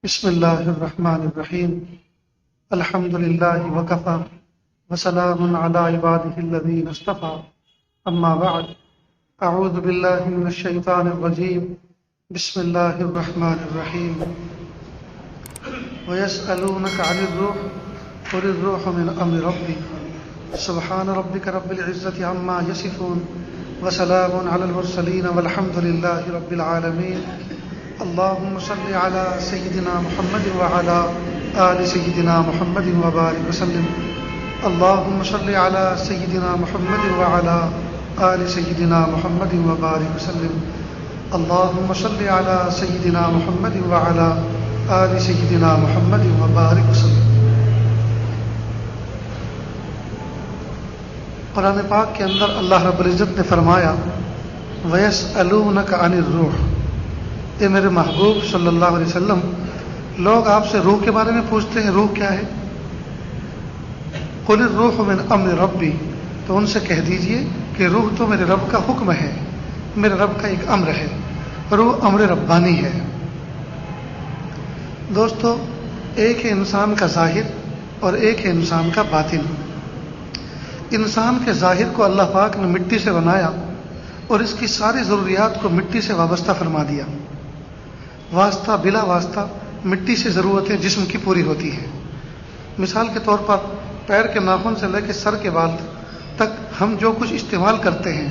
بسم اللہ الرحمن الرحیم الحمد للہ وکفی وسلام علی عبادہ الذین اصطفی اما بعد اعوذ باللہ من الشیطان الرجیم بسم اللہ الرحمن الرحیم ویسألونک عن الروح قل الروح من امر ربی سبحان ربک رب العزة عما یصفون وسلام علی المرسلین والحمد للہ رب العالمین اللهم صل على سيدنا محمد وعلى آل سيدنا محمد وبارك وسلم اللهم صل على سيدنا محمد وعلى آل سيدنا محمد وبارك وسلم اللهم صل على سيدنا محمد وعلى آل سيدنا محمد وبارك وسلم۔ قرآن پاک کے اندر اللہ رب العزت نے فرمایا وَيَسْأَلُونَكَ عَنِ الرُّوحِ، اے میرے محبوب صلی اللہ علیہ وسلم، لوگ آپ سے روح کے بارے میں پوچھتے ہیں روح کیا ہے؟ قل الروح من امر ربی، تو ان سے کہہ دیجئے کہ روح تو میرے رب کا حکم ہے، میرے رب کا ایک امر ہے، روح امر ربانی ہے۔ دوستو، ایک ہے انسان کا ظاہر اور ایک ہے انسان کا باطن۔ انسان کے ظاہر کو اللہ پاک نے مٹی سے بنایا اور اس کی ساری ضروریات کو مٹی سے وابستہ فرما دیا۔ واسطہ بلا واسطہ مٹی سے ضرورتیں جسم کی پوری ہوتی ہیں۔ مثال کے طور پر پیر کے ناخن سے لے کے سر کے بال تک ہم جو کچھ استعمال کرتے ہیں،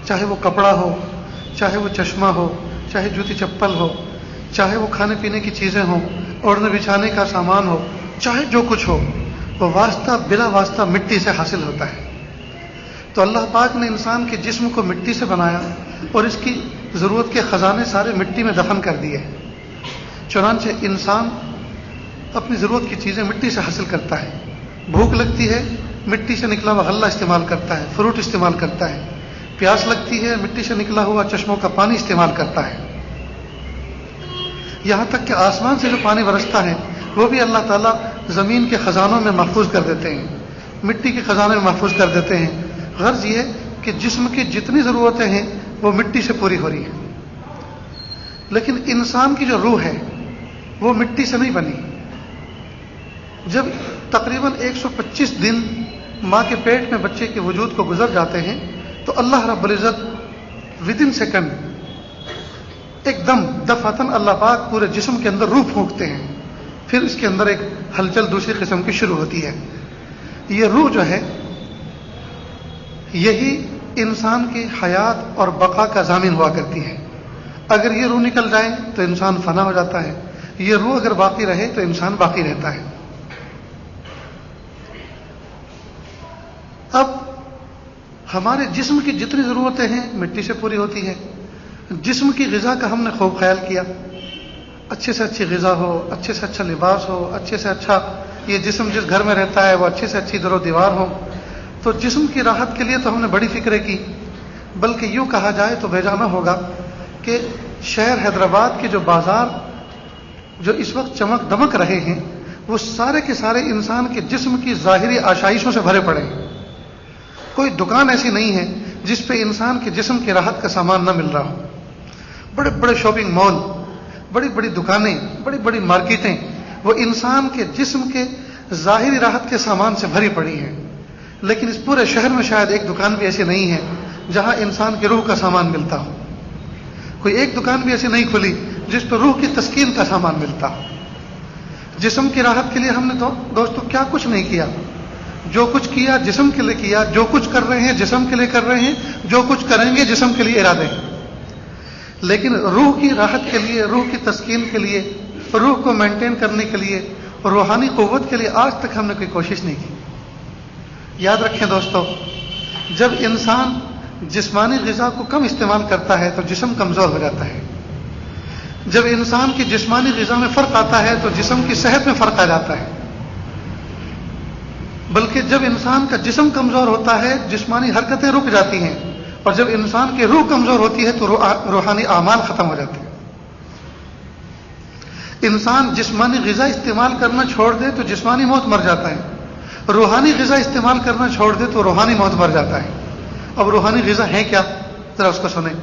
چاہے وہ کپڑا ہو، چاہے وہ چشمہ ہو، چاہے جوتی چپل ہو، چاہے وہ کھانے پینے کی چیزیں ہوں، اوڑھنے بچھانے کا سامان ہو، چاہے جو کچھ ہو، وہ واسطہ بلا واسطہ مٹی سے حاصل ہوتا ہے۔ تو اللہ پاک نے انسان کے جسم کو مٹی سے بنایا اور اس کی ضرورت کے خزانے سارے مٹی میں دفن کر دیے۔ چنانچہ انسان اپنی ضرورت کی چیزیں مٹی سے حاصل کرتا ہے۔ بھوک لگتی ہے، مٹی سے نکلا ہوا غلہ استعمال کرتا ہے، فروٹ استعمال کرتا ہے۔ پیاس لگتی ہے، مٹی سے نکلا ہوا چشموں کا پانی استعمال کرتا ہے۔ یہاں تک کہ آسمان سے جو پانی برستا ہے وہ بھی اللہ تعالیٰ زمین کے خزانوں میں محفوظ کر دیتے ہیں، مٹی کے خزانے میں محفوظ کر دیتے ہیں۔ غرض یہ کہ جسم کی جتنی ضرورتیں ہیں وہ مٹی سے پوری ہو رہی ہیں، لیکن انسان کی جو روح ہے وہ مٹی سے نہیں بنی۔ جب تقریباً 125 دن ماں کے پیٹ میں بچے کے وجود کو گزر جاتے ہیں تو اللہ رب العزت ودن سیکنڈ ایک دم دفعتاً اللہ پاک پورے جسم کے اندر روح پھونکتے ہیں، پھر اس کے اندر ایک ہلچل دوسری قسم کی شروع ہوتی ہے۔ یہ روح جو ہے یہی انسان کی حیات اور بقا کا ضامن ہوا کرتی ہے۔ اگر یہ روح نکل جائے تو انسان فنا ہو جاتا ہے، یہ روح اگر باقی رہے تو انسان باقی رہتا ہے۔ اب ہمارے جسم کی جتنی ضرورتیں ہیں مٹی سے پوری ہوتی ہے۔ جسم کی غذا کا ہم نے خوب خیال کیا، اچھے سے اچھی غذا ہو، اچھے سے اچھا لباس ہو، اچھے سے اچھا یہ جسم جس گھر میں رہتا ہے وہ اچھے سے اچھی در و دیوار ہو۔ تو جسم کی راحت کے لیے تو ہم نے بڑی فکریں کی، بلکہ یوں کہا جائے تو بیجانہ ہوگا کہ شہر حیدرآباد کے جو بازار جو اس وقت چمک دمک رہے ہیں وہ سارے کے سارے انسان کے جسم کی ظاہری آشائشوں سے بھرے پڑے ہیں۔ کوئی دکان ایسی نہیں ہے جس پہ انسان کے جسم کی راحت کا سامان نہ مل رہا ہو۔ بڑے بڑے شاپنگ مال، بڑی بڑی دکانیں، بڑی بڑی مارکیٹیں وہ انسان کے جسم کے ظاہری راحت کے سامان سے بھری پڑی ہیں، لیکن اس پورے شہر میں شاید ایک دکان بھی ایسی نہیں ہے جہاں انسان کی روح کا سامان ملتا ہو۔ کوئی ایک دکان بھی ایسی نہیں کھلی جس پر روح کی تسکین کا سامان ملتا ہو۔ جسم کی راحت کے لیے ہم نے تو دوستو کیا کچھ نہیں کیا، جو کچھ کیا جسم کے لیے کیا، جو کچھ کر رہے ہیں جسم کے لیے کر رہے ہیں، جو کچھ کریں گے جسم کے لیے ارادے ہیں، لیکن روح کی راحت کے لیے، روح کی تسکین کے لیے، روح کو مینٹین کرنے کے لیے، روحانی قوت کے لیے آج تک ہم نے کوئی کوشش نہیں کی۔ یاد رکھیں دوستو، جب انسان جسمانی غذا کو کم استعمال کرتا ہے تو جسم کمزور ہو جاتا ہے۔ جب انسان کی جسمانی غذا میں فرق آتا ہے تو جسم کی صحت میں فرق آ جاتا ہے۔ بلکہ جب انسان کا جسم کمزور ہوتا ہے جسمانی حرکتیں رک جاتی ہیں، اور جب انسان کی روح کمزور ہوتی ہے تو روحانی اعمال ختم ہو جاتے ہیں۔ انسان جسمانی غذا استعمال کرنا چھوڑ دے تو جسمانی موت مر جاتا ہے، روحانی غذا استعمال کرنا چھوڑ دے تو روحانی موت مر جاتا ہے۔ اب روحانی غذا ہے کیا؟ ذرا اس کو سنیں۔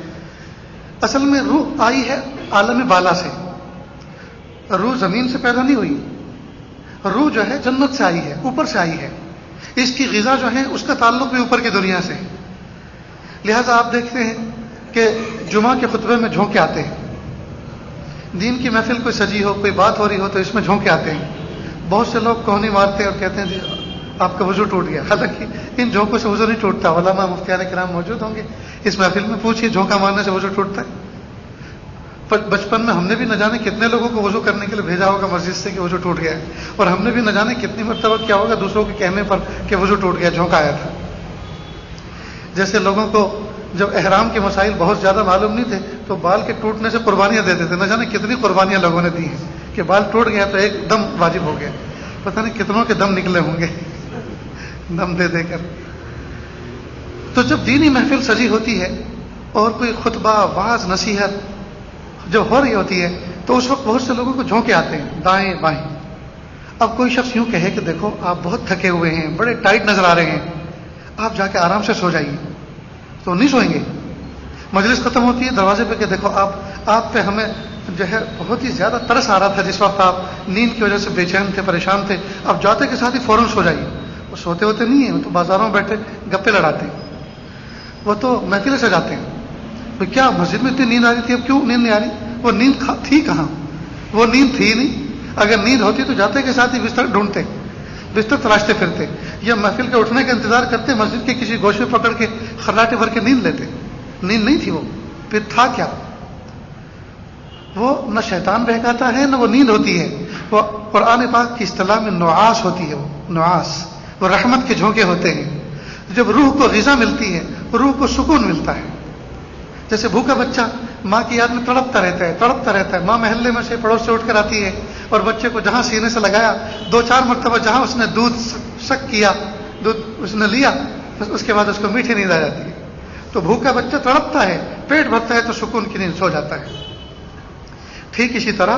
اصل میں روح آئی ہے عالم بالا سے، روح زمین سے پیدا نہیں ہوئی، روح جو ہے جنت سے آئی ہے، اوپر سے آئی ہے. اس کی غذا جو ہے اس کا تعلق بھی اوپر کی دنیا سے ہے. لہذا آپ دیکھتے ہیں کہ جمعہ کے خطبے میں جھونکے آتے ہیں، دین کی محفل کوئی سجی ہو، کوئی بات ہو رہی ہو تو اس میں جھونکے آتے ہیں. بہت سے لوگ کوہنی مارتے ہیں اور کہتے ہیں جی آپ کا وضو ٹوٹ گیا. حالانکہ ان جھونکوں سے وضو نہیں ٹوٹتا. علماء مفتیان کرام موجود ہوں گے اس محفل میں، پوچھیے جھونکا مارنے سے وضو ٹوٹتا ہے؟ بچپن میں ہم نے بھی نہ جانے کتنے لوگوں کو وضو کرنے کے لیے بھیجا ہوگا مسجد سے کہ وضو ٹوٹ گیا ہے، اور ہم نے بھی نہ جانے کتنی مرتبہ کیا ہوگا دوسروں کے کہنے پر کہ وضو ٹوٹ گیا، جھونکا آیا تھا. جیسے لوگوں کو جب احرام کے مسائل بہت زیادہ معلوم نہیں تھے تو بال کے ٹوٹنے سے قربانیاں دیتے تھے. نہ جانے کتنی قربانیاں لوگوں نے دی ہیں کہ بال ٹوٹ گیا تو ایک دم واجب ہو گیا. پتہ نہیں کتنوں کے دم نکلے ہوں گے دم دے دے کر. تو جب دینی محفل سجی ہوتی ہے اور کوئی خطبہ، واعظ، نصیحت جب ہو رہی ہوتی ہے تو اس وقت بہت سے لوگوں کو جھونکے آتے ہیں دائیں بائیں. اب کوئی شخص یوں کہے کہ دیکھو آپ بہت تھکے ہوئے ہیں، بڑے ٹائٹ نظر آ رہے ہیں، آپ جا کے آرام سے سو جائیے، تو نہیں سوئیں گے. مجلس ختم ہوتی ہے، دروازے پہ کہ دیکھو آپ پہ ہمیں جو ہے بہت ہی زیادہ ترس آ رہا تھا جس وقت آپ نیند کی وجہ سے بے چین تھے، پریشان تھے، اب جاتے کے ساتھ ہی فوراً سو جائیے. وہ سوتے ہوتے نہیں ہیں، وہ تو بازاروں میں بیٹھے گپے لڑاتے ہیں، وہ تو محفلیں سجاتے ہیں. تو کیا مسجد میں اتنی نیند آ رہی تھی، اب کیوں نیند نہیں آ رہی؟ وہ نیند تھی کہاں؟ وہ نیند تھی نہیں. اگر نیند ہوتی تو جاتے کے ساتھ ہی بستر ڈھونڈتے، بستر تلاشتے پھرتے، یا محفل کے اٹھنے کا انتظار کرتے، مسجد کے کسی گوشے پکڑ کے خراٹے بھر کے نیند لیتے. نیند نہیں تھی وہ، پھر تھا کیا؟ وہ نہ شیطان بہکاتا ہے نہ وہ نیند ہوتی ہے. وہ قرآن پاک کی اصطلاح میں نعاس ہوتی ہے. وہ نعاس، وہ رحمت کے جھونکے ہوتے ہیں. جب روح کو غذا ملتی ہے، روح کو سکون ملتا ہے. جیسے بھوکا بچہ ماں کی یاد میں تڑپتا رہتا ہے. ماں محلے میں سے پڑوس سے اٹھ کر آتی ہے اور بچے کو جہاں سینے سے لگایا 2-4 مرتبہ جہاں اس نے دودھ شک کیا، دودھ اس نے لیا، اس کے بعد اس کو میٹھی نیند آ جاتی ہے. تو بھوکا بچہ تڑپتا ہے، پیٹ بھرتا ہے تو سکون کی نیند سو جاتا ہے. ٹھیک اسی طرح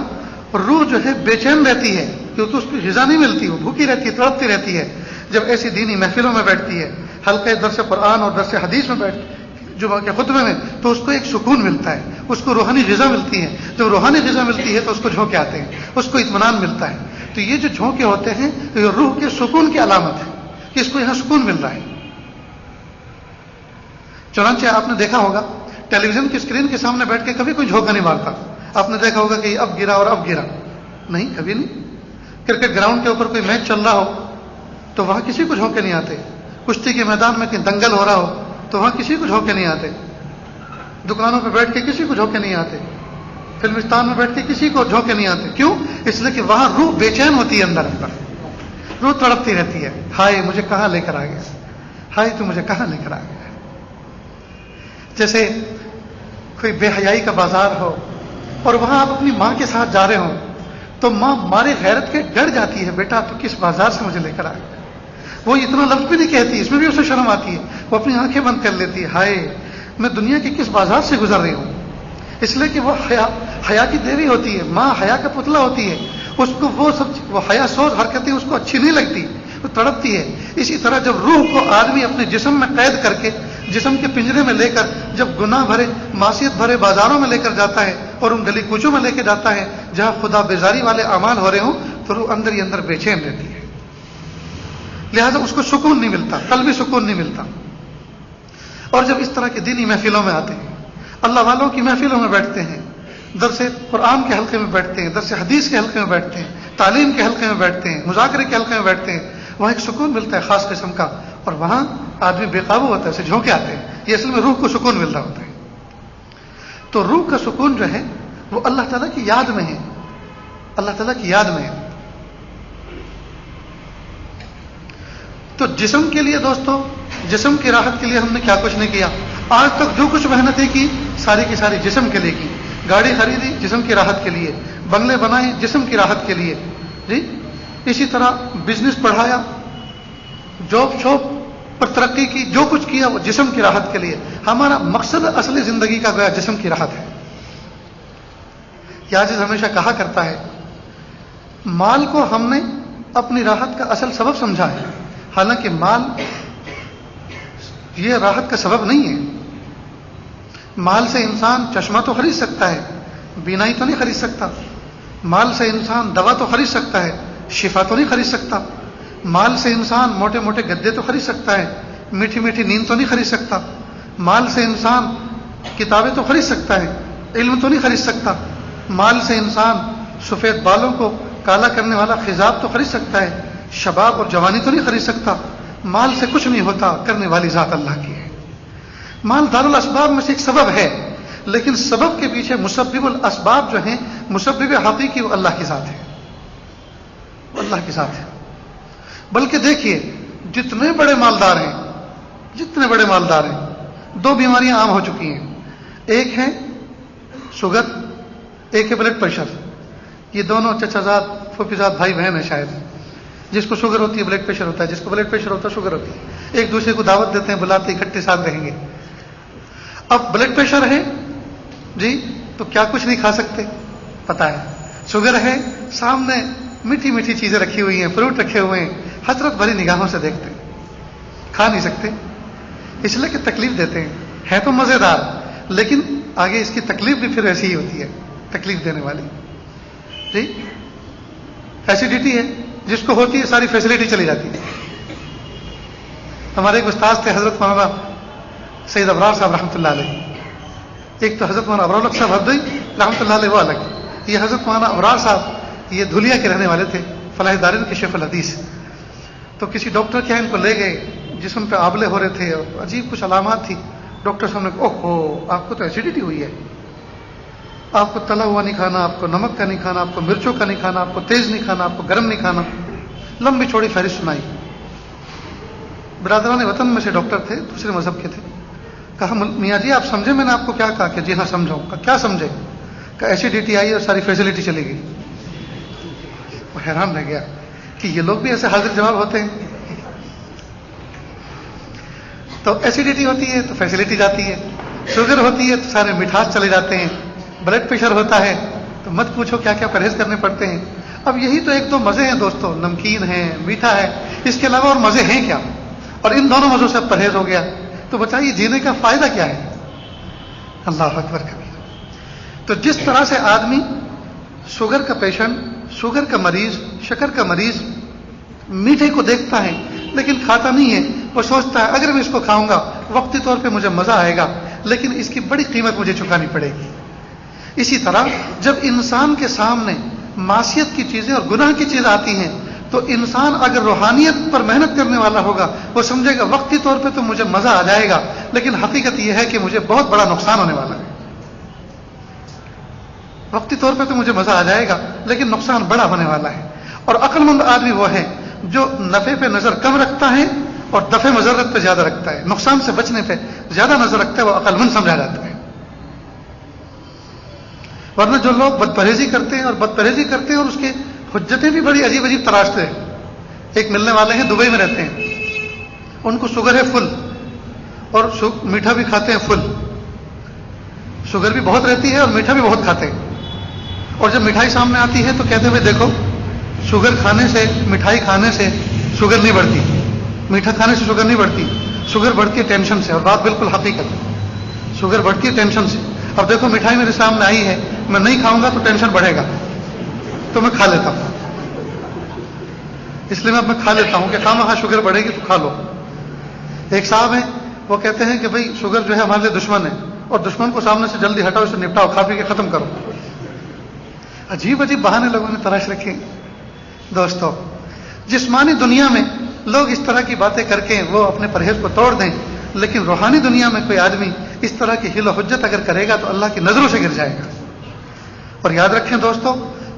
روح جو ہے بے چین رہتی ہے کیونکہ اس کو غذا نہیں ملتی، وہ بھوکی رہتی ہے، تڑپتی رہتی ہے. جب ایسی دینی محفلوں میں بیٹھتی ہے، حلقے درس قرآن اور درس حدیث میں جمعہ کے خطبے میں، تو اس کو ایک سکون ملتا ہے، اس کو روحانی غذا ملتی ہے. جب روحانی غذا ملتی ہے تو اس کو جھونکے آتے ہیں، اس کو اطمینان ملتا ہے. تو یہ جو جھونکے ہوتے ہیں یہ روح کے سکون کی علامت ہے کہ اس کو یہاں سکون مل رہا ہے. چنانچہ آپ نے دیکھا ہوگا ٹیلی ویژن کی اسکرین کے سامنے بیٹھ کے کبھی کوئی جھونکا نہیں مارتا. آپ نے دیکھا ہوگا کہ اب گرا اور اب گرا، نہیں، کبھی نہیں. کرکٹ گراؤنڈ کے اوپر کوئی میچ چل رہا ہو تو وہاں کسی کو جھونکے نہیں آتے. کشتی کے میدان میں کہیں دنگل ہو رہا ہو تو وہاں کسی کو جھونکے نہیں آتے. دکانوں پہ بیٹھ کے کسی کو جھونکے نہیں آتے. فلمستان میں بیٹھ کے کسی کو جھونکے نہیں آتے. کیوں؟ اس لیے کہ وہاں روح بے چین ہوتی ہے، اندر روح تڑپتی رہتی ہے. ہائے مجھے کہاں لے کر آ گیا، ہائے تو مجھے کہاں لے کر آ گیا. جیسے کوئی بے حیائی کا بازار ہو اور وہاں آپ اپنی ماں کے ساتھ جا رہے ہوں تو ماں مارے غیرت کے ڈر جاتی ہے، بیٹا تو کس بازار سے مجھے لے کر آئے. وہ اتنا لفظ بھی نہیں کہتی، اس میں بھی اسے شرم آتی ہے. وہ اپنی آنکھیں بند کر لیتی ہے، ہائے میں دنیا کے کس بازار سے گزر رہی ہوں. اس لیے کہ وہ حیا کی دیوی ہوتی ہے، ماں حیا کا پتلا ہوتی ہے. اس کو وہ حیا سوز حرکتیں اس کو اچھی نہیں لگتی، وہ تڑپتی ہے. اسی طرح جب روح کو آدمی اپنے جسم میں قید کر کے، جسم کے پنجرے میں لے کر جب گناہ بھرے، معصیت بھرے بازاروں میں لے کر جاتا ہے اور ان گلی کوچوں میں لے کے جاتا ہے جہاں خدا بیزاری والے اعمال ہو رہے ہوں، تو روح اندر ہی اندر بے چین رہتی ہے. لہذا اس کو سکون نہیں ملتا، قلبی سکون نہیں ملتا. اور جب اس طرح کی دینی محفلوں میں آتے ہیں، اللہ والوں کی محفلوں میں بیٹھتے ہیں، درس قرآن کے حلقے میں بیٹھتے ہیں، درس حدیث کے حلقے میں بیٹھتے ہیں، تعلیم کے حلقے میں بیٹھتے ہیں، مذاکرے کے حلقے میں بیٹھتے ہیں، وہاں ایک سکون ملتا ہے خاص قسم کا. اور وہاں آدمی بے قابو ہوتا ہے، اسے جھونکے آتے ہیں. یہ اصل میں روح کو سکون مل رہا ہوتا ہے. تو روح کا سکون جو ہے وہ اللہ تعالیٰ کی یاد میں ہے، اللہ تعالیٰ کی یاد میں ہے. تو جسم کے لیے دوستو، جسم کی راحت کے لیے ہم نے کیا کچھ نہیں کیا. آج تک جو کچھ محنتیں کی ساری کی ساری جسم کے لیے کی. گاڑی خریدی جسم کی راحت کے لیے، بنگلے بنائے جسم کی راحت کے لیے، جی. اسی طرح بزنس بڑھایا، جاب شاپ پر ترقی کی، جو کچھ کیا وہ جسم کی راحت کے لیے. ہمارا مقصد اصلی زندگی کا گویا جسم کی راحت ہے. یاجز ہمیشہ کہا کرتا ہے مال کو ہم نے اپنی راحت کا اصل سبب سمجھا ہے، حالانکہ مال یہ راحت کا سبب نہیں ہے. مال سے انسان چشمہ تو خرید سکتا ہے، بینائی تو نہیں خرید سکتا. مال سے انسان دوا تو خرید سکتا ہے، شفا تو نہیں خرید سکتا. مال سے انسان موٹے موٹے گدے تو خرید سکتا ہے، میٹھی میٹھی نیند تو نہیں خرید سکتا. مال سے انسان کتابیں تو خرید سکتا ہے، علم تو نہیں خرید سکتا. مال سے انسان سفید بالوں کو کالا کرنے والا خضاب تو خرید سکتا ہے، شباب اور جوانی تو نہیں خرید سکتا. مال سے کچھ نہیں ہوتا، کرنے والی ذات اللہ کی ہے. مال دارالاسباب میں سے ایک سبب ہے، لیکن سبب کے پیچھے مسبب الاسباب جو ہیں، مسبب حقیقی وہ اللہ کی ذات ہے، وہ اللہ کی ذات ہے. بلکہ دیکھیے جتنے بڑے مالدار ہیں، جتنے بڑے مالدار ہیں، دو بیماریاں عام ہو چکی ہیں. ایک ہے شوگر، ایک ہے بلڈ پریشر. یہ دونوں چچا زاد پھوپھی زاد بھائی بہن ہیں شاید. جس کو شوگر ہوتی ہے بلڈ پریشر ہوتا ہے، جس کو بلڈ پریشر ہوتا ہے شوگر ہوتی ہے. ایک دوسرے کو دعوت دیتے ہیں، بلاتے ہیں، اکٹھے ساتھ رہیں گے. اب بلڈ پریشر ہے جی تو کیا کچھ نہیں کھا سکتے، پتا ہے. شوگر ہے، سامنے میٹھی میٹھی چیزیں رکھی ہوئی ہیں، فروٹ رکھے ہوئے ہیں، حسرت بھری نگاہوں سے دیکھتے ہیں، کھا نہیں سکتے اس لیے کہ تکلیف دیتے ہیں. ہے تو مزیدار، لیکن آگے اس کی تکلیف بھی پھر ایسی ہی ہوتی ہے، تکلیف دینے والی. جی ایسیڈیٹی ہے، جس کو ہوتی ہے ساری فیسلٹی چلی جاتی ہے. ہمارے ایک استاد تھے حضرت مولانا سید ابرار صاحب رحمۃ اللہ علیہ. ایک تو حضرت مولانا ابرار صاحب ہردوئی رحمۃ اللہ علیہ وہ الگ. یہ حضرت مولانا ابرار صاحب یہ دھولیا کے رہنے والے تھے، فلاح دارین کے شیخ الحدیث. تو کسی ڈاکٹر کے ان کو لے گئے، جسم پہ آبلے ہو رہے تھے اور عجیب کچھ علامات تھی. ڈاکٹر صاحب نے کہا اوہ آپ کو تو ایسیڈیٹی ہوئی ہے، آپ کو تلا ہوا نہیں کھانا، آپ کو نمک کا نہیں کھانا، آپ کو مرچوں کا نہیں کھانا، آپ کو تیز نہیں کھانا، آپ کو گرم نہیں کھانا. لمبی چوڑی فہرست سنائی. برادران وطن میں سے ڈاکٹر تھے، دوسرے مذہب کے تھے. کہا میاں جی آپ سمجھے میں نے آپ کو کیا کہا؟ کہ جی ہاں سمجھاؤں. کیا سمجھے؟ کہ ایسیڈیٹی آئی اور ساری فیسلٹی چلی گئی. وہ حیران رہ گیا کہ یہ لوگ بھی ایسے حاضر جواب ہوتے ہیں. تو ایسیڈیٹی ہوتی ہے تو فیسلٹی جاتی ہے، شوگر ہوتی ہے تو سارے مٹھاس چلے جاتے ہیں، بلڈ پریشر ہوتا ہے تو مت پوچھو کیا کیا پرہیز کرنے پڑتے ہیں. اب یہی تو ایک دو مزے ہیں دوستو، نمکین ہے، میٹھا ہے، اس کے علاوہ اور مزے ہیں کیا؟ اور ان دونوں مزوں سے پرہیز ہو گیا تو بتائیے جینے کا فائدہ کیا ہے؟ اللہ اکبر کبیر. تو جس طرح سے آدمی شوگر کا پیشنٹ، شوگر کا مریض، شکر کا مریض میٹھے کو دیکھتا ہے لیکن کھاتا نہیں ہے، وہ سوچتا ہے اگر میں اس کو کھاؤں گا وقتی طور پہ مجھے مزہ آئے گا لیکن اس کی بڑی قیمت مجھے چکانی پڑے گی. اسی طرح جب انسان کے سامنے معصیت کی چیزیں اور گناہ کی چیزیں آتی ہیں تو انسان اگر روحانیت پر محنت کرنے والا ہوگا وہ سمجھے گا وقتی طور پہ تو مجھے مزہ آ جائے گا لیکن حقیقت یہ ہے کہ مجھے بہت بڑا نقصان ہونے والا ہے. وقتی طور پہ تو مجھے مزہ آ جائے گا لیکن نقصان بڑا ہونے والا ہے. اور عقل مند آدمی وہ ہے جو نفع پہ نظر کم رکھتا ہے اور دفع مضرت پہ زیادہ رکھتا ہے، نقصان سے بچنے پہ زیادہ نظر رکھتا ہے، وہ عقل مند سمجھا جاتا ہے. ورنہ جو لوگ بد پرہیزی کرتے ہیں اور بد پرہیزی کرتے ہیں اور اس کے حجتیں بھی بڑی عجیب عجیب تراشتے ہیں. ایک ملنے والے ہیں دبئی میں رہتے ہیں، ان کو شوگر ہے فل اور میٹھا بھی کھاتے ہیں فل. شوگر بھی بہت رہتی ہے اور میٹھا بھی بہت کھاتے ہیں. اور جب مٹھائی سامنے آتی ہے تو کہتے ہوئے دیکھو شوگر کھانے سے، مٹھائی کھانے سے شوگر نہیں بڑھتی، میٹھا کھانے سے شوگر نہیں بڑھتی، شوگر بڑھتی ہے ٹینشن سے. اور بات بالکل حقیقت ہے، شوگر بڑھتی ہے ٹینشن سے. اب دیکھو مٹھائی میرے سامنے آئی ہے، میں نہیں کھاؤں گا تو ٹینشن بڑھے گا تو میں کھا لیتا ہوں. اس لیے میں کھا لیتا ہوں کہ خواہ شوگر بڑھے گی تو کھا لو. ایک صاحب ہیں وہ کہتے ہیں کہ بھائی شوگر جو ہے ہمارے لیے دشمن ہے اور دشمن کو سامنے سے جلدی ہٹاؤ، اسے نپٹاؤ، کھا پی کے ختم کرو. عجیب عجیب بہانے لوگوں نے تراش رکھے. دوستو جسمانی دنیا میں لوگ اس طرح کی باتیں کر کے وہ اپنے پرہیز کو توڑ دیں، لیکن روحانی دنیا میں کوئی آدمی اس طرح کی حیل و حجت اگر کرے گا تو اللہ کی نظروں سے گر جائے گا. اور یاد رکھیں دوستو،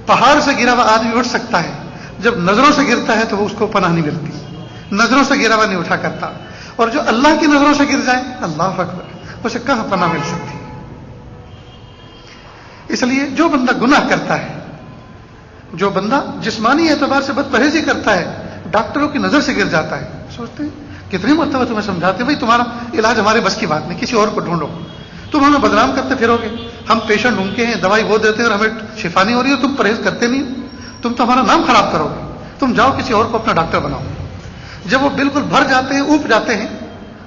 پہاڑ سے گرا ہوا آدمی اٹھ سکتا ہے، جب نظروں سے گرتا ہے تو وہ اس کو پناہ نہیں ملتی، نظروں سے گرا ہوا نہیں اٹھا کرتا. اور جو اللہ کی نظروں سے گر جائے، اللہ اکبر، اسے کہاں پناہ مل سکتی. اس لیے جو بندہ گناہ کرتا ہے، جو بندہ جسمانی اعتبار سے بد پرہیزی کرتا ہے، ڈاکٹروں کی نظر سے گر جاتا ہے، سوچتے ہیں کتنی مرتبہ تمہیں سمجھاتے ہیں بھائی تمہارا علاج ہمارے بس کی بات نہیں، کسی اور کو ڈھونڈو، تم ہمیں بدنام کرتے پھرو گے. ہم پیشنٹ ڈھونڈتے ہیں، دوائی وہ دیتے ہیں اور ہمیں شفا نہیں ہو رہی ہے، تم پرہیز کرتے نہیں، تم تو ہمارا نام خراب کرو گے، تم جاؤ کسی اور کو اپنا ڈاکٹر بناؤ. جب وہ بالکل بھر جاتے ہیں، اوپ جاتے ہیں،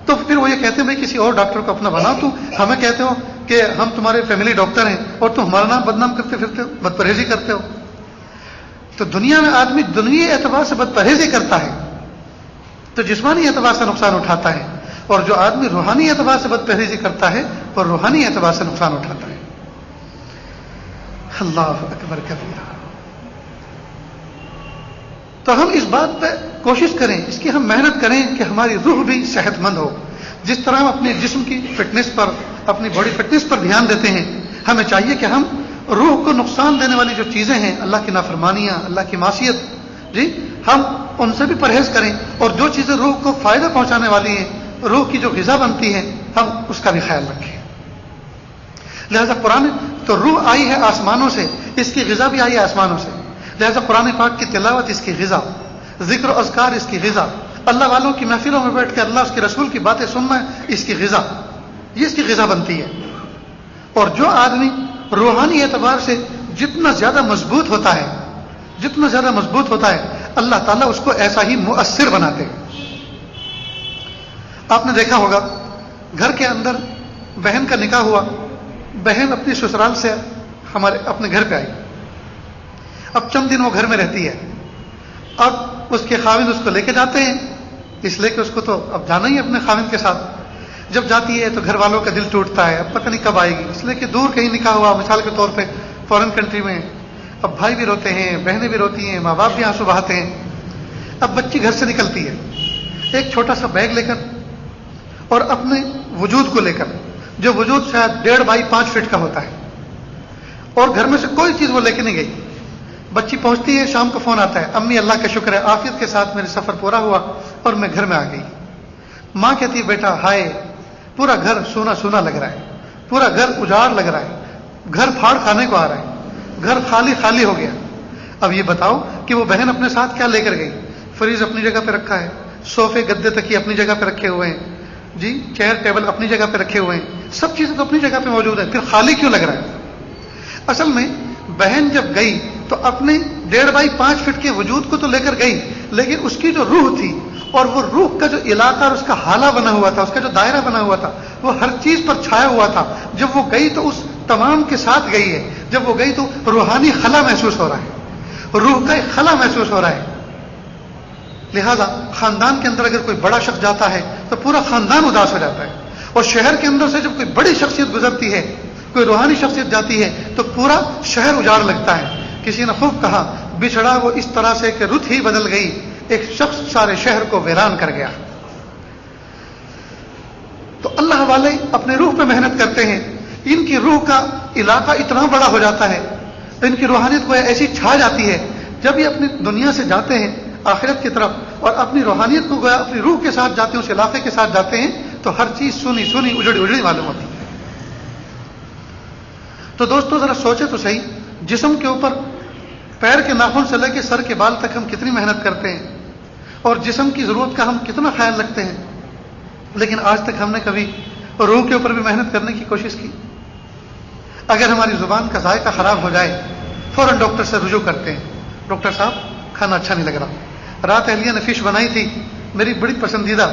تو پھر وہ یہ کہتے ہیں بھائی کسی اور ڈاکٹر کو اپنا بناؤ. تم ہمیں کہتے ہو کہ ہم تمہارے فیملی ڈاکٹر ہیں اور تم ہمارا نام بدنام کرتے پھرتے ہو، بد پرہیزی کرتے ہو. تو دنیا میں آدمی دنیوی اعتبار سے بد پرہیزی کرتا ہے تو جسمانی اعتبار سے نقصان اٹھاتا ہے، اور جو آدمی روحانی اعتبار سے بد پرہیزی کرتا ہے وہ روحانی اعتبار سے نقصان اٹھاتا ہے۔ اللہ اکبر کبیرہ۔ تو ہم اس بات پہ کوشش کریں، اس کی ہم محنت کریں کہ ہماری روح بھی صحت مند ہو۔ جس طرح ہم اپنے جسم کی فٹنس پر، اپنی باڈی فٹنس پر دھیان دیتے ہیں، ہمیں چاہیے کہ ہم روح کو نقصان دینے والی جو چیزیں ہیں، اللہ کی نافرمانیاں، اللہ کی معصیت، ہم ان سے بھی پرہیز کریں، اور جو چیزیں روح کو فائدہ پہنچانے والی ہیں، روح کی جو غذا بنتی ہے، ہم اس کا بھی خیال رکھیں۔ لہذا قرآن تو روح آئی ہے آسمانوں سے، اس کی غذا بھی آئی ہے آسمانوں سے، لہذا قرآن پاک کی تلاوت اس کی غذا، ذکر و اذکار اس کی غذا، اللہ والوں کی محفلوں میں بیٹھ کے اللہ اس کے رسول کی باتیں سننا اس کی غذا، یہ اس کی غذا بنتی ہے۔ اور جو آدمی روحانی اعتبار سے جتنا زیادہ مضبوط ہوتا ہے، جتنا زیادہ مضبوط ہوتا ہے، اللہ تعالیٰ اس کو ایسا ہی مؤثر بناتے ہیں۔ آپ نے دیکھا ہوگا گھر کے اندر بہن کا نکاح ہوا، بہن اپنی سسرال سے ہمارے اپنے گھر پہ آئی، اب چند دن وہ گھر میں رہتی ہے، اب اس کے خاوند اس کو لے کے جاتے ہیں، اس لیے کہ اس کو تو اب جانا ہی ہے اپنے خاوند کے ساتھ۔ جب جاتی ہے تو گھر والوں کا دل ٹوٹتا ہے، اب پتہ نہیں کب آئے گی، اس لیے کہ دور کہیں نکاح ہوا، مثال کے طور پہ فورن کنٹری میں، اب بھائی بھی روتے ہیں، بہنیں بھی روتی ہیں، ماں باپ بھی آنسو بہاتے ہیں۔ اب بچی گھر سے نکلتی ہے ایک چھوٹا سا بیگ لے کر اور اپنے وجود کو لے کر، جو وجود شاید 1.5 بائی 5 فٹ کا ہوتا ہے، اور گھر میں سے کوئی چیز وہ لے کے نہیں گئی۔ بچی پہنچتی ہے، شام کو فون آتا ہے، امی اللہ کا شکر ہے عافیت کے ساتھ میرے سفر پورا ہوا اور میں گھر میں آ گئی۔ ماں کہتی ہے بیٹا ہائے، پورا گھر سونا سونا لگ رہا ہے، پورا گھر اجاڑ لگ رہا ہے، گھر پھاڑ کھانے کو آ رہا ہے، گھر خالی خالی ہو گیا۔ اب یہ بتاؤ کہ وہ بہن اپنے ساتھ کیا لے کر گئی؟ فریج اپنی جگہ پہ رکھا ہے، صوفے گدے تکیے اپنی جگہ پہ رکھے ہوئے ہیں، چیئر ٹیبل اپنی جگہ پہ رکھے ہوئے ہیں، سب چیزیں تو اپنی جگہ پہ موجود ہیں، پھر خالی کیوں لگ رہا ہے؟ اصل میں بہن جب گئی تو اپنے 1.5 بائی 5 فٹ کے وجود کو تو لے کر گئی، لیکن اس کی جو روح تھی اور وہ روح کا جو علاقہ اور اس کا حالہ بنا ہوا تھا، اس کا جو دائرہ بنا ہوا تھا، وہ ہر چیز پر چھایا ہوا تھا۔ جب وہ گئی تو اس تمام کے ساتھ گئی ہے، جب وہ گئی تو روحانی خلا محسوس ہو رہا ہے، روح کا ایک خلا محسوس ہو رہا ہے۔ لہذا خاندان کے اندر اگر کوئی بڑا شخص جاتا ہے تو پورا خاندان اداس ہو جاتا ہے، اور شہر کے اندر سے جب کوئی بڑی شخصیت گزرتی ہے، کوئی روحانی شخصیت جاتی ہے تو پورا شہر اجاڑ لگتا ہے۔ کسی نے خوب کہا بچھڑا وہ اس طرح سے کہ رت ہی بدل گئی، ایک شخص سارے شہر کو ویران کر گیا۔ تو اللہ والے اپنے روح پہ محنت کرتے ہیں، ان کی روح کا علاقہ اتنا بڑا ہو جاتا ہے، ان کی روحانیت کو ایسی چھا جاتی ہے، جب یہ اپنی دنیا سے جاتے ہیں آخرت کی طرف اور اپنی روحانیت کو گویا اپنی روح کے ساتھ جاتے ہیں، اس علاقے کے ساتھ جاتے ہیں، تو ہر چیز سونی سونی اجڑی اجڑی معلوم ہوتی ہے۔ تو دوستو ذرا سوچے تو صحیح، جسم کے اوپر پیر کے ناخن سے لے کے سر کے بال تک ہم کتنی محنت کرتے ہیں، اور جسم کی ضرورت کا ہم کتنا خیال رکھتے ہیں، لیکن آج تک ہم نے کبھی روح کے اوپر بھی محنت کرنے کی کوشش کی؟ اگر ہماری زبان کا ذائقہ خراب ہو جائے فوراً ڈاکٹر سے رجوع کرتے ہیں، ڈاکٹر صاحب کھانا اچھا نہیں لگ رہا، رات اہلیہ نے فش بنائی تھی، میری بڑی پسندیدہ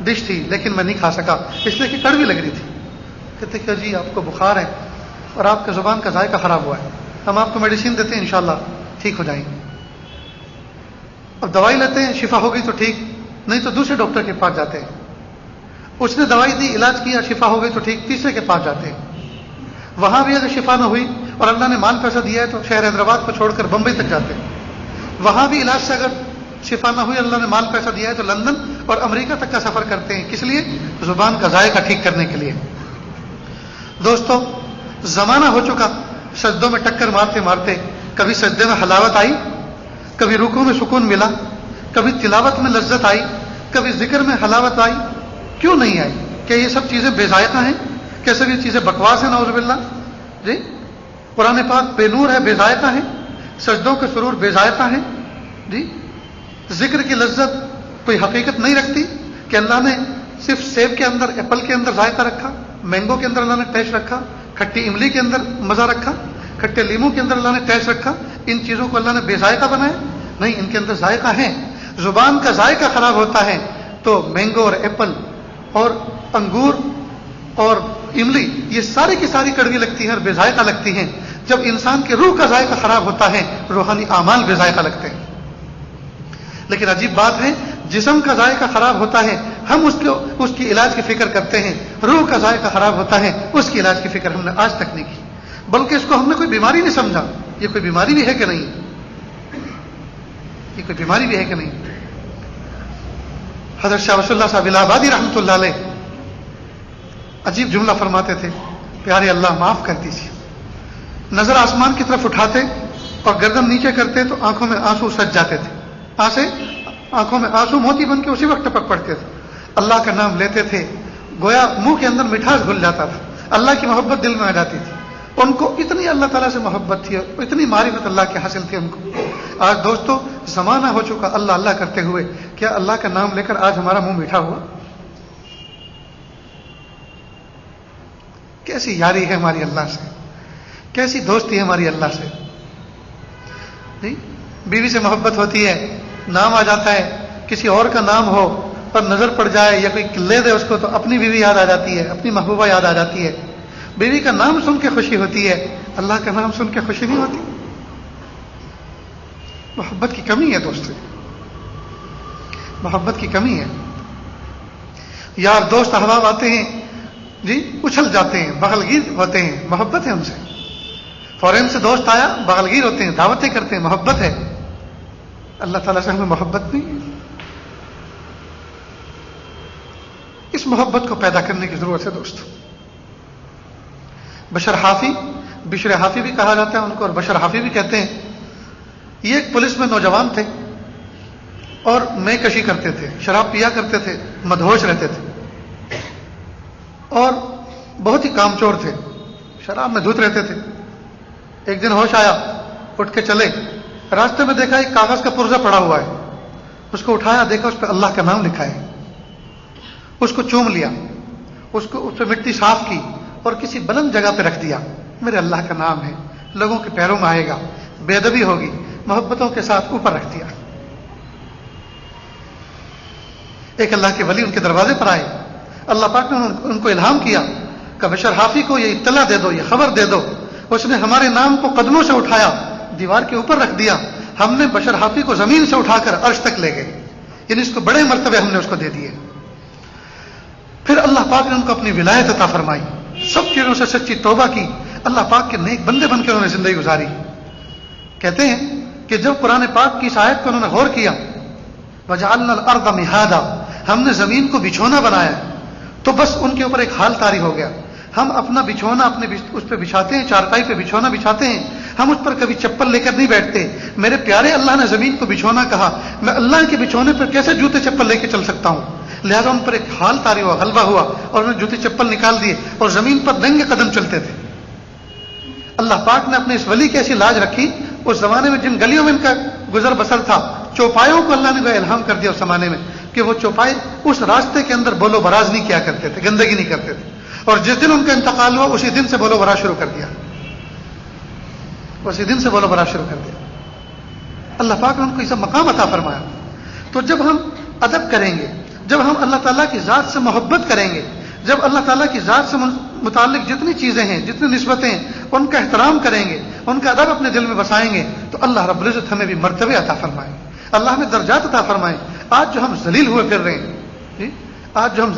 ڈش تھی لیکن میں نہیں کھا سکا اس لیے کہ کڑوی لگ رہی تھی۔ کہتے کہ جی آپ کو بخار ہے اور آپ کے زبان کا ذائقہ خراب ہوا ہے، ہم آپ کو میڈیسین دیتے ہیں انشاءاللہ ٹھیک ہو جائیں گے۔ اب دوائی لیتے ہیں، شفا ہو گئی تو ٹھیک، نہیں تو دوسرے ڈاکٹر کے پاس جاتے ہیں، اس نے دوائی دی، علاج کیا، شفا ہو گئی تو ٹھیک، تیسرے کے پاس جاتے ہیں، وہاں بھی اگر شفا نہ ہوئی اور اللہ نے مال پیسہ دیا ہے تو شہر حیدرآباد کو چھوڑ کر بمبئی تک جاتے ہیں، وہاں بھی علاج سے اگر شفا نہ ہوئی، اللہ نے مال پیسہ دیا ہے تو لندن اور امریکہ تک کا سفر کرتے ہیں، کس لیے؟ زبان کا ذائقہ ٹھیک کرنے کے لیے۔ دوستو زمانہ ہو چکا سجدوں میں ٹکر مارتے مارتے، کبھی سجدے میں حلاوت آئی، کبھی رکوع میں سکون ملا، کبھی تلاوت میں لذت آئی، کبھی ذکر میں حلاوت آئی، کیوں نہیں آئی؟ کیا یہ سب چیزیں بے ذائقہ ہیں؟ کیا سب یہ چیزیں بکواس ہیں؟ نعوذ باللہ۔ جی قرآن پاک بے نور ہے، بے ذائقہ ہے، سجدوں کے سرور بے ذائقہ ہیں، جی ذکر کی لذت کوئی حقیقت نہیں رکھتی کہ اللہ نے صرف سیب کے اندر، ایپل کے اندر ذائقہ رکھا، مینگو کے اندر اللہ نے ٹیسٹ رکھا، کھٹی املی کے اندر مزہ رکھا، کھٹے لیموں کے اندر اللہ نے ٹیسٹ رکھا، ان چیزوں کو اللہ نے بے ذائقہ بنایا؟ نہیں، ان کے اندر ذائقہ ہے۔ زبان کا ذائقہ خراب ہوتا ہے تو مینگو اور ایپل اور انگور اور املی یہ ساری کی ساری کڑوی لگتی ہیں اور بے ذائقہ لگتی ہیں۔ جب انسان کے روح کا ذائقہ خراب ہوتا ہے روحانی اعمال بے ذائقہ لگتے ہیں. لیکن عجیب بات ہے جسم کا ذائقہ خراب ہوتا ہے ہم اس کی علاج کی فکر کرتے ہیں, روح کا ذائقہ خراب ہوتا ہے اس کی علاج کی فکر ہم نے آج تک نہیں کی, بلکہ اس کو ہم نے کوئی بیماری نہیں سمجھا. یہ کوئی بیماری بھی ہے کہ نہیں, یہ کوئی بیماری بھی ہے کہ نہیں. حضرت شاہ ولی اللہ صاحب الہ آبادی رحمۃ اللہ علیہ عجیب جملہ فرماتے تھے, پیارے اللہ معاف کر دیجیے. نظر آسمان کی طرف اٹھاتے اور گردن نیچے کرتے تو آنکھوں میں آنسو سج جاتے تھے, آنکھوں میں آنسو موتی بن کے اسی وقت ٹپک پڑتے تھے. اللہ کا نام لیتے تھے گویا منہ کے اندر مٹھاس گھل جاتا تھا, اللہ کی محبت دل میں آ جاتی تھی. ان کو اتنی اللہ تعالیٰ سے محبت تھی, اتنی معرفت اللہ کی حاصل تھی ان کو. آج دوستو زمانہ ہو چکا اللہ اللہ کرتے ہوئے, کیا اللہ کا نام لے کر آج ہمارا منہ میٹھا ہوا؟ کیسی یاری ہے ہماری اللہ سے, کیسی دوستی ہے ہماری اللہ سے. جی بیوی سے محبت ہوتی ہے, نام آ جاتا ہے, کسی اور کا نام ہو پر نظر پڑ جائے یا کوئی لے دے اس کو تو اپنی بیوی یاد آ جاتی ہے, اپنی محبوبہ یاد آ جاتی ہے. بیوی کا نام سن کے خوشی ہوتی ہے, اللہ کا نام سن کے خوشی نہیں ہوتی. محبت کی کمی ہے دوستو, محبت کی کمی ہے. یار دوست احباب آتے ہیں جی اچھل جاتے ہیں, بغلگیر ہوتے ہیں, محبت ہے ان سے. فورین سے دوست آیا بغلگیر ہوتے ہیں, دعوتیں کرتے ہیں, محبت ہے. اللہ تعالیٰ سے ہمیں محبت نہیں ہے. اس محبت کو پیدا کرنے کی ضرورت ہے دوستو. بشر حافی بھی کہا جاتا ہے ان کو, اور بشر حافی بھی کہتے ہیں. یہ ایک پولیس میں نوجوان تھے اور میں کشی کرتے تھے, شراب پیا کرتے تھے, مدہوش رہتے تھے اور بہت ہی کامچور تھے, شراب میں دھت رہتے تھے. ایک دن ہوش آیا, اٹھ کے چلے, راستے میں دیکھا ایک کاغذ کا پرزہ پڑا ہوا ہے, اس کو اٹھایا, دیکھا اس پہ اللہ کا نام لکھا ہے. اس کو چوم لیا, اس پہ مٹی صاف کی اور کسی بلند جگہ پہ رکھ دیا. میرے اللہ کا نام ہے, لوگوں کے پیروں میں آئے گا, بے ادبی ہوگی, محبتوں کے ساتھ اوپر رکھ دیا. ایک اللہ کے ولی ان کے دروازے پر آئے, اللہ پاک نے ان کو الہام کیا کہ بشر حافی کو یہ اطلاع دے دو, یہ خبر دے دو. اس نے ہمارے نام کو قدموں سے اٹھایا, دیوار کے اوپر رکھ دیا. ہم نے بشر حافی کو زمین سے اٹھا کر عرش تک لے گئے, یعنی اس کو بڑے مرتبے ہم نے اس کو دے دیے. پھر اللہ پاک نے ان کو اپنی ولایت عطا فرمائی, سب چیزوں سے سچی توبہ کی, اللہ پاک کے نیک بندے بن کے انہوں نے زندگی گزاری. کہتے ہیں کہ جب قرآن پاک کی اس آیت کو انہوں نے غور کیا, وَجَعَلْنَا الْأَرْضَ مِهَادًا, ہم نے زمین کو بچھونا بنایا, تو بس ان کے اوپر ایک حال طاری ہو گیا. ہم اپنا بچھونا اس پہ بچھاتے ہیں, چارپائی پہ بچھونا بچھاتے ہیں, ہم اس پر کبھی چپل لے کر نہیں بیٹھتے. میرے پیارے اللہ نے زمین کو بچھونا کہا, میں اللہ کے بچھونے پر کیسے جوتے چپل لے کے چل سکتا ہوں؟ لہذا ان پر ایک حال طاری ہوا, غلبہ ہوا, اور انہوں نے جوتے چپل نکال دیے اور زمین پر ننگے قدم چلتے تھے. اللہ پاک نے اپنے اس ولی کی ایسی لاج رکھی, اس زمانے میں جن گلیوں میں ان کا گزر بسر تھا, چوپایوں کو اللہ نے الہام کر دیا اس زمانے میں کہ وہ چوپائے اس راستے کے اندر بولو براز نہیں کیا کرتے تھے, گندگی نہیں کرتے تھے. اور جس دن ان کا انتقال ہوا اسی دن سے بولو برا شروع کر دیا, اسی دن سے بولو برا شروع کر دیا. اللہ پاک نے ان کو یہ سب مقام عطا فرمایا. تو جب ہم ادب کریں گے, جب ہم اللہ تعالیٰ کی ذات سے محبت کریں گے, جب اللہ تعالیٰ کی ذات سے متعلق جتنی چیزیں ہیں, جتنی نسبتیں ہیں, ان کا احترام کریں گے, ان کا ادب اپنے دل میں بسائیں گے, تو اللہ رب العزت ہمیں بھی مرتبے عطا فرمائیں, اللہ ہمیں درجات عطا فرمائیں. آج جو ہم ذلیل ہوئے پھر رہے ہیں جی, آج جو ہم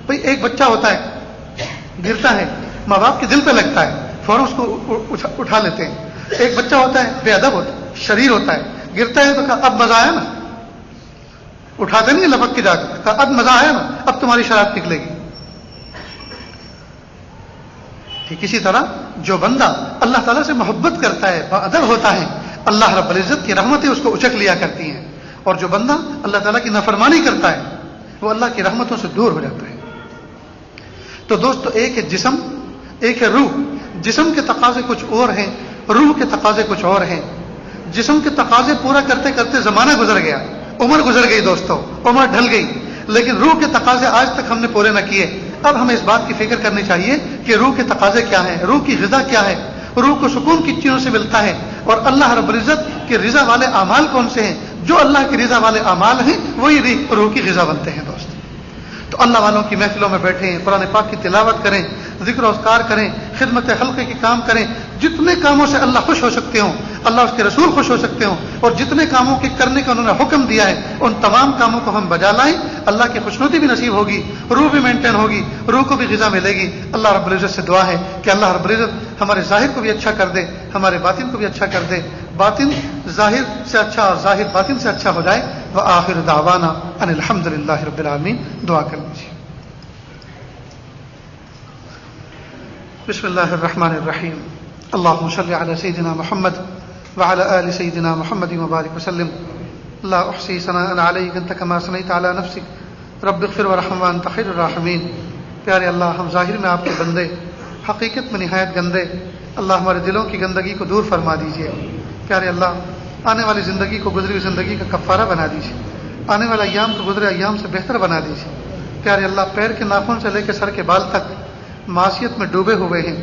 بھائی ایک بچہ ہوتا ہے گرتا ہے, ماں باپ کے دل پہ لگتا ہے, فوراً اس کو اٹھا لیتے ہیں. ایک بچہ ہوتا ہے بے ادب ہوتا ہے, شریر ہوتا ہے, گرتا ہے تو کہا اب مزہ آیا نا, اٹھاتے نہیں لپک کے جا کے, کہا اب مزہ آیا نا, اب تمہاری شرارت نکلے گی. ٹھیک اسی طرح جو بندہ اللہ تعالیٰ سے محبت کرتا ہے, با ادب ہوتا ہے, اللہ رب العزت کی رحمتیں اس کو اچک لیا کرتی ہیں. اور جو بندہ اللہ تعالیٰ کی نافرمانی کرتا ہے وہ اللہ کی رحمتوں سے دور ہو جاتا ہے. تو دوستو ایک ہے جسم, ایک ہے روح. جسم کے تقاضے کچھ اور ہیں, روح کے تقاضے کچھ اور ہیں. جسم کے تقاضے پورا کرتے کرتے زمانہ گزر گیا, عمر گزر گئی دوستو, عمر ڈھل گئی, لیکن روح کے تقاضے آج تک ہم نے پورے نہ کیے. اب ہمیں اس بات کی فکر کرنی چاہیے کہ روح کے تقاضے کیا ہیں, روح کی غذا کیا ہے, روح کو سکون کن چیزوں سے ملتا ہے, اور اللہ رب العزت کے رضا والے اعمال کون سے ہیں. جو اللہ کی رضا والے اعمال ہیں وہی روح کی غذا بنتے ہیں دوست. تو اللہ والوں کی محفلوں میں بیٹھیں, قرآن پاک کی تلاوت کریں, ذکر و اذکار کریں, خدمت خلق کی کام کریں, جتنے کاموں سے اللہ خوش ہو سکتے ہوں، اللہ اس کے رسول خوش ہو سکتے ہوں، اور جتنے کاموں کے کرنے کا انہوں نے حکم دیا ہے ان تمام کاموں کو ہم بجا لائیں، اللہ کی خوشنودی بھی نصیب ہوگی، روح بھی مینٹین ہوگی، روح کو بھی غذا ملے گی۔ اللہ رب العزت سے دعا ہے کہ اللہ رب العزت ہمارے ظاہر کو بھی اچھا کر دے، ہمارے باطن کو بھی اچھا کر دے، باطن ظاہر سے اچھا اور ظاہر باطن سے اچھا ہو جائے۔ وآخر دعوانا ان الحمد للہ رب العالمین۔ دعا کر لیجیے۔ بسم اللہ الرحمن الرحیم۔ اللهم صل على سيدنا محمد وعلى آل سيدنا محمد وبارك وسلم۔ لا أحصي ثناء عليك أنت كما ثنيت على نفسك رب اغفر وارحم وأنت خير الراحمين۔ پیارے اللہ، ہم ظاہر میں آپ کے بندے، حقیقت میں نہایت گندے، اللہ ہمارے دلوں کی گندگی کو دور فرما دیجیے۔ پیارے اللہ، آنے والی زندگی کو گزری ہوئی زندگی کا کفارہ بنا دیجیے، آنے والے ایام کو گزرے ایام سے بہتر بنا دیجیے۔ پیارے اللہ، پیر کے ناخن سے لے کے سر کے بال تک معصیت میں ڈوبے ہوئے ہیں،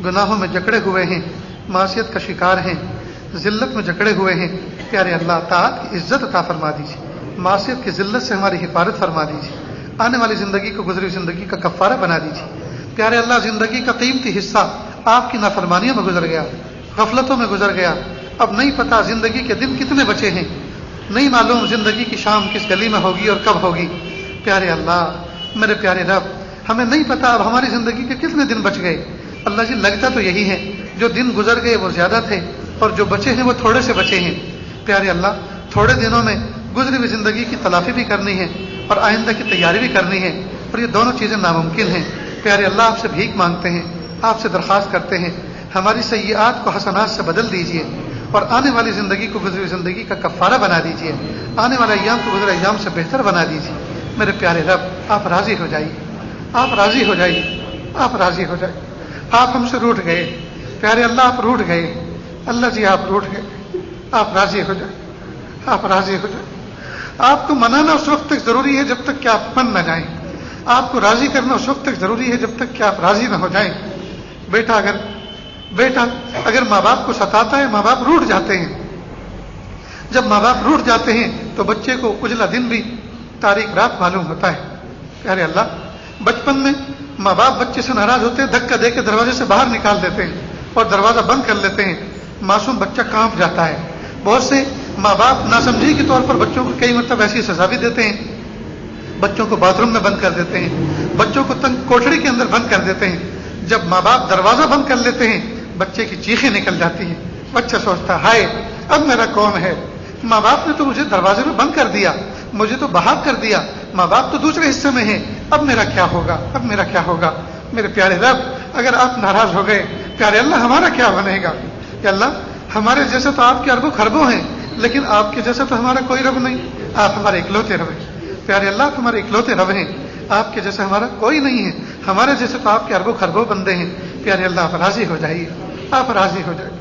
گناہوں میں جکڑے ہوئے ہیں، معصیت کا شکار ہیں، ذلت میں جکڑے ہوئے ہیں۔ پیارے اللہ، طاعت کی عزت عطا فرما دیجیے، معصیت کی ذلت سے ہماری حفاظت فرما دیجیے، آنے والی زندگی کو گزری ہوئی زندگی کا کفارہ بنا دیجیے۔ پیارے اللہ، زندگی کا قیمتی حصہ آپ کی نافرمانیوں میں گزر گیا، غفلتوں میں گزر گیا، اب نہیں پتا زندگی کے دن کتنے بچے ہیں، نہیں معلوم زندگی کی شام کس گلی میں ہوگی اور کب ہوگی۔ پیارے اللہ، میرے پیارے رب، ہمیں نہیں پتا اب ہماری زندگی کے کتنے دن بچ گئے۔ اللہ جی، لگتا تو یہی ہے جو دن گزر گئے وہ زیادہ تھے اور جو بچے ہیں وہ تھوڑے سے بچے ہیں۔ پیارے اللہ، تھوڑے دنوں میں گزری ہوئی زندگی کی تلافی بھی کرنی ہے اور آئندہ کی تیاری بھی کرنی ہے، اور یہ دونوں چیزیں ناممکن ہیں۔ پیارے اللہ، آپ سے بھیک مانگتے ہیں، آپ سے درخواست کرتے ہیں، ہماری سیئات کو حسنات سے بدل دیجیے اور آنے والی زندگی کو گزری ہوئی زندگی کا کفارہ بنا دیجیے، آنے والے ایام کو گزرے ایام سے بہتر بنا دیجیے۔ میرے پیارے رب، آپ راضی ہو جائیے، آپ راضی ہو جائیے، آپ راضی ہو جائیے۔ آپ ہم سے روٹھ گئے، پیارے اللہ، آپ روٹھ گئے، اللہ جی آپ روٹھ گئے، آپ راضی ہو جائیں، آپ راضی ہو جائیں۔ آپ کو منانا اس وقت تک ضروری ہے جب تک کہ آپ من نہ جائیں، آپ کو راضی کرنا اس وقت تک ضروری ہے جب تک کہ آپ راضی نہ ہو جائیں۔ بیٹا اگر ماں باپ کو ستاتا ہے، ماں باپ روٹھ جاتے ہیں، جب ماں باپ روٹھ جاتے ہیں تو بچے کو اجلا دن بھی تاریک رات معلوم ہوتا ہے۔ پیارے اللہ، بچپن میں ماں باپ بچے سے ناراض ہوتے ہیں، دھکا دے کے دروازے سے باہر نکال دیتے ہیں اور دروازہ بند کر لیتے ہیں، معصوم بچہ کانپ جاتا ہے۔ بہت سے ماں باپ ناسمجھی کے طور پر بچوں کو کئی مرتبہ ایسی سزا بھی دیتے ہیں، بچوں کو باتھ روم میں بند کر دیتے ہیں، بچوں کو تنگ کوٹڑی کے اندر بند کر دیتے ہیں۔ جب ماں باپ دروازہ بند کر لیتے ہیں، بچے کی چیخیں نکل جاتی ہیں، بچہ سوچتا ہے ہائے اب میرا کون ہے، ماں باپ نے تو مجھے دروازے میں بند کر دیا، مجھے تو باہر کر دیا، ماں باپ تو دوسرے حصے میں ہیں، اب میرا کیا ہوگا، اب میرا کیا ہوگا۔ میرے پیارے رب، اگر آپ ناراض ہو گئے، پیارے اللہ، ہمارا کیا بنے گا؟ کہ اللہ، ہمارے جیسے تو آپ کے اربوں خربوں ہیں، لیکن آپ کے جیسا تو ہمارا کوئی رب نہیں، آپ ہمارے اکلوتے رب ہیں۔ پیارے اللہ، آپ ہمارے اکلوتے رب ہیں، آپ کے جیسا ہمارا کوئی نہیں ہے، ہمارے جیسے تو آپ کے اربوں خربوں بندے ہیں۔ پیارے اللہ، آپ راضی ہو جائیے، آپ راضی ہو جائیے،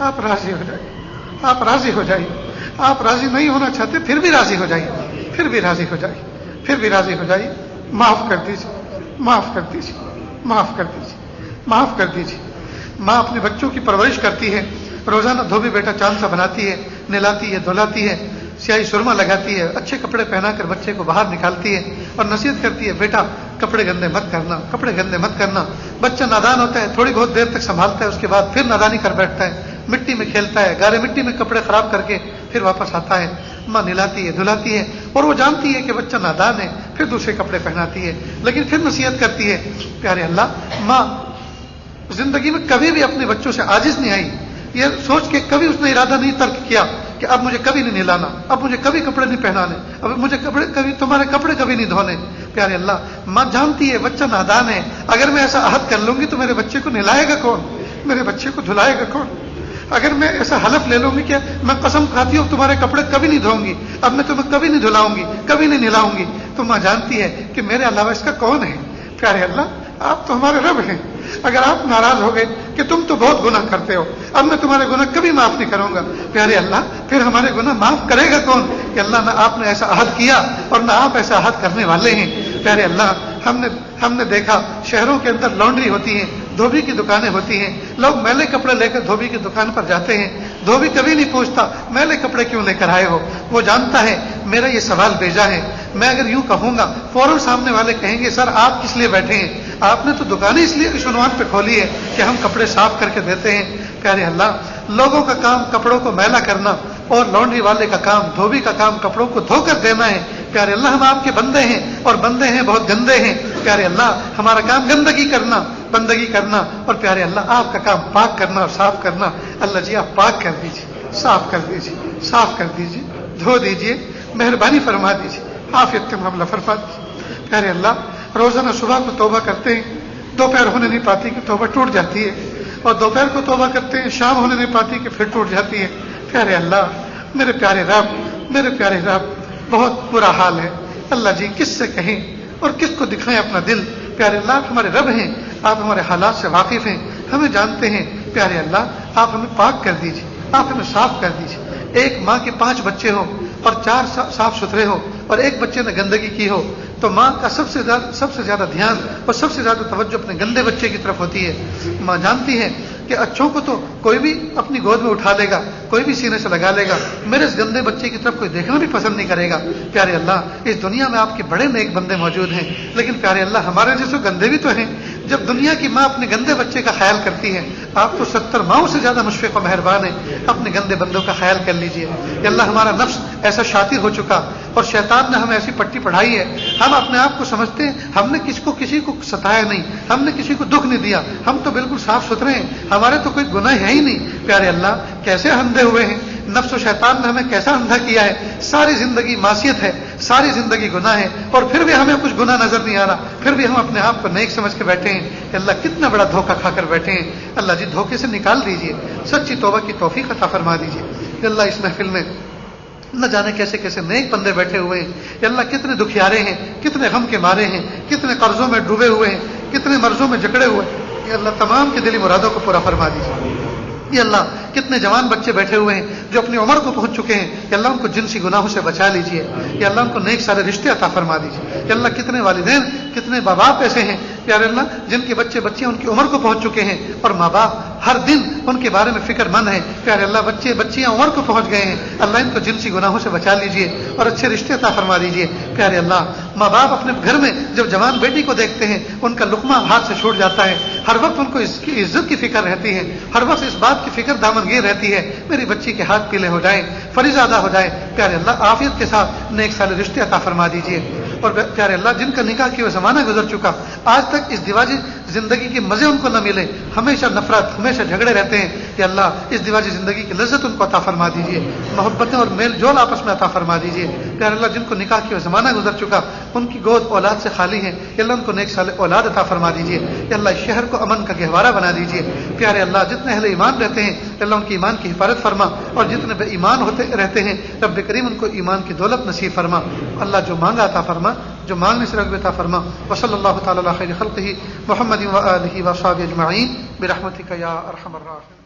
آپ راضی ہو جائیے، آپ راضی ہو جائیے۔ آپ راضی نہیں ہونا چاہتے پھر بھی راضی ہو جائیے، پھر بھی راضی ہو جائیے، پھر بھی راضی ہو جائیے۔ معاف کر دیجیے، معاف کر دیجیے، معاف کر دیجیے، معاف کر دیجیے۔ ماں اپنے بچوں کی پرورش کرتی ہے، روزانہ دھوبی بیٹا چاند سا بناتی ہے، نہلاتی ہے، دھلاتی ہے، سیاہی سرما لگاتی ہے، اچھے کپڑے پہنا کر بچے کو باہر نکالتی ہے اور نصیحت کرتی ہے، بیٹا کپڑے گندے مت کرنا، کپڑے گندے مت کرنا۔ بچہ نادان ہوتا ہے، تھوڑی بہت دیر تک سنبھالتا ہے، اس کے بعد پھر نادانی کر بیٹھتا ہے، مٹی میں کھیلتا ہے، گارے مٹی میں کپڑے خراب کر کے پھر واپس آتا ہے۔ ماں نہلاتی ہے، دھلاتی ہے، اور وہ جانتی ہے کہ بچہ نادان ہے، پھر دوسرے کپڑے پہناتی ہے، لیکن پھر نصیحت کرتی ہے۔ پیارے اللہ، ماں زندگی میں کبھی بھی اپنے بچوں سے عاجز نہیں آئی، یہ سوچ کے کبھی اس نے ارادہ نہیں ترک کیا کہ اب مجھے کبھی نہیں نہلانا، اب مجھے کبھی کپڑے نہیں پہنانے، اب مجھے تمہارے کپڑے کبھی نہیں دھونے۔ پیارے اللہ، ماں جانتی ہے بچہ نادان ہے، اگر میں ایسا عہد کر لوں گی تو میرے بچے کو نہلائے گا کون، میرے بچے کو دھلائے گا کون؟ اگر میں ایسا حلف لے لوں گی کہ میں قسم کھاتی ہوں تمہارے کپڑے کبھی نہیں دھوؤں گی، اب میں تمہیں کبھی نہیں دھلاؤں گی، کبھی نہیں نہلاؤں گی، تو ماں جانتی ہے کہ میرے علاوہ اس کا کون ہے۔ پیارے اللہ، آپ تو ہمارے رب ہیں، اگر آپ ناراض ہو گئے کہ تم تو بہت گناہ کرتے ہو، اب میں تمہارے گناہ کبھی معاف نہیں کروں گا، پیارے اللہ پھر ہمارے گناہ معاف کرے گا کون؟ کہ اللہ نہ آپ نے ایسا عہد کیا اور نہ آپ ایسا عہد کرنے والے ہیں۔ پیارے اللہ، ہم نے دیکھا شہروں کے اندر لانڈری ہوتی ہیں، دھوبی کی دکانیں ہوتی ہیں، لوگ میلے کپڑے لے کر دھوبی کی دکان پر جاتے ہیں، دھوبی کبھی نہیں پوچھتا میلے کپڑے کیوں لے کر آئے ہو، وہ جانتا ہے میرا یہ سوال بھیجا ہے، میں اگر یوں کہوں گا فوراً سامنے والے کہیں گے سر آپ کس لیے بیٹھے ہیں، آپ نے تو دکانیں اس لیے اس عنوان پہ کھولی ہے کہ ہم کپڑے صاف کر کے دیتے ہیں۔ پیارے اللہ لوگوں کا کام کپڑوں کو میلا کرنا اور لانڈری والے کا کام دھوبی کا کام کپڑوں کو دھو کر دینا ہے. پیارے اللہ ہم آپ کے بندے ہیں اور بندے ہیں بہت گندے ہیں. پیارے اللہ ہمارا کام گندگی کرنا بندگی کرنا اور پیارے اللہ آپ کا کام پاک کرنا اور صاف کرنا. اللہ جی آپ پاک کر دیجیے صاف کر دیجیے صاف کر دیجیے دھو دیجیے مہربانی فرما دیجیے عافیت کا معاملہ فرما دیجیے. پیارے اللہ روزانہ صبح کو توبہ کرتے ہیں دوپہر ہونے نہیں پاتی کہ توبہ ٹوٹ جاتی ہے اور دوپہر کو توبہ کرتے ہیں شام ہونے نہیں پاتی کہ پھر ٹوٹ جاتی ہے. پیارے اللہ میرے پیارے رب بہت برا حال ہے. اللہ جی کس سے کہیں اور کس کو دکھائیں اپنا دل. پیارے اللہ آپ ہمارے رب ہیں آپ ہمارے حالات سے واقف ہیں ہمیں جانتے ہیں. پیارے اللہ آپ ہمیں پاک کر دیجیے آپ ہمیں صاف کر دیجیے. ایک ماں کے 5 بچے ہو اور 4 صاف ستھرے ہو اور ایک بچے نے گندگی کی ہو تو ماں کا سب سے زیادہ دھیان اور سب سے زیادہ توجہ اپنے گندے بچے کی طرف ہوتی ہے. ماں جانتی ہے کہ اچھوں کو تو کوئی بھی اپنی گود میں اٹھا لے گا کوئی بھی سینے سے لگا لے گا میرے اس گندے بچے کی طرف کوئی دیکھنا بھی پسند نہیں کرے گا. پیارے اللہ اس دنیا میں آپ کے بڑے نیک بندے موجود ہیں لیکن پیارے اللہ ہمارے جیسے گندے بھی تو ہیں. جب دنیا کی ماں اپنے گندے بچے کا خیال کرتی ہے آپ تو 70 ماؤں سے زیادہ مشفق و مہربان ہیں. اپنے گندے بندوں کا خیال کر لیجئے. کہ اللہ ہمارا نفس ایسا شاطر ہو چکا اور شیطان نے ہمیں ایسی پٹی پڑھائی ہے ہم اپنے آپ کو سمجھتے ہیں ہم نے کسی کو ستایا نہیں ہم نے کسی کو دکھ نہیں دیا ہم تو بالکل صاف ستھرے ہیں ہمارے تو کوئی گناہ ہے ہی نہیں. پیارے اللہ کیسے اندھے ہوئے ہیں نفس و شیطان نے ہمیں کیسا اندھا کیا ہے. ساری زندگی معصیت ہے ساری زندگی گناہ ہے اور پھر بھی ہمیں کچھ گناہ نظر نہیں آ رہا پھر بھی ہم اپنے آپ کو نیک سمجھ کے بیٹھے ہیں. کہ اللہ کتنا بڑا دھوکہ کھا کر بیٹھے ہیں. اللہ جی دھوکے سے نکال دیجئے سچی توبہ کی توفیق عطا فرما دیجئے. کہ اللہ اس محفل میں نہ جانے کیسے کیسے نیک بندے بیٹھے ہوئے ہیں. کہ اللہ کتنے دکھیارے ہیں کتنے غم کے مارے ہیں کتنے قرضوں میں ڈوبے ہوئے ہیں کتنے مرضوں میں جکڑے ہوئے ہیں. کہ اللہ تمام کی دلی مرادوں کو پورا فرما دیجیے. یہ اللہ کتنے جوان بچے بیٹھے ہوئے ہیں جو اپنی عمر کو پہنچ چکے ہیں. کہ اللہ ان کو جنسی گناہوں سے بچا لیجیے. کہ اللہ ان کو نیک سارے رشتے عطا فرما دیجیے. کہ اللہ کتنے والدین کتنے ماں باپ ایسے ہیں پیارے اللہ جن کے بچے بچیاں ان کی عمر کو پہنچ چکے ہیں اور ماں باپ ہر دن ان کے بارے میں فکر مند ہیں. پیارے اللہ بچے بچیاں عمر کو پہنچ گئے ہیں اللہ ان کو جنسی گناہوں سے بچا لیجیے اور اچھے رشتے عطا فرما دیجیے. پیارے اللہ ماں باپ اپنے گھر میں جب جوان بیٹی کو دیکھتے ہیں ان کا لقمہ ہاتھ سے چھوٹ جاتا ہے ہر وقت ان کو اس کی عزت کی فکر رہتی ہے ہر وقت اس بات کی فکر دامنگیر رہتی ہے میری بچی کے ہاتھ پیلے ہو جائیں فریضہ ادا ہو جائے. پیارے اللہ عافیت کے ساتھ نیک سالے رشتے عطا فرما دیجیے. اور پیارے اللہ جن کا نکاح کیا زمانہ گزر چکا آج تک اس دیواجی زندگی کے مزے ان کو نہ ملے ہمیشہ نفرت ہمیشہ جھگڑے رہتے ہیں. کہ اللہ اس دیواجی زندگی کی لذت ان کو عطا فرما دیجیے محبتیں اور میل جول آپس میں عطا فرما دیجیے. پیارے اللہ جن کو نکاح کیا زمانہ گزر چکا ان کی گود اولاد سے خالی ہے کہ اللہ ان کو نیک سال اولاد عطا فرما دیجیے. کہ اللہ اس شہر کو امن کا گہوارہ بنا دیجیے. پیارے اللہ جتنے اہل ایمان رہتے ہیں اللہ ان کی ایمان کی حفاظت فرما اور جتنے بے ایمان ہوتے رہتے ہیں رب کریم ان کو ایمان کی دولت نصیب فرما. اللہ جو مانگا عطا فرما جو مانگنے سے رغبت عطا فرما. وصلی اللہ تعالی علی خیر خلقہ محمد و آلہ و صحبہ اجمعین برحمتک یا ارحم الراحمین.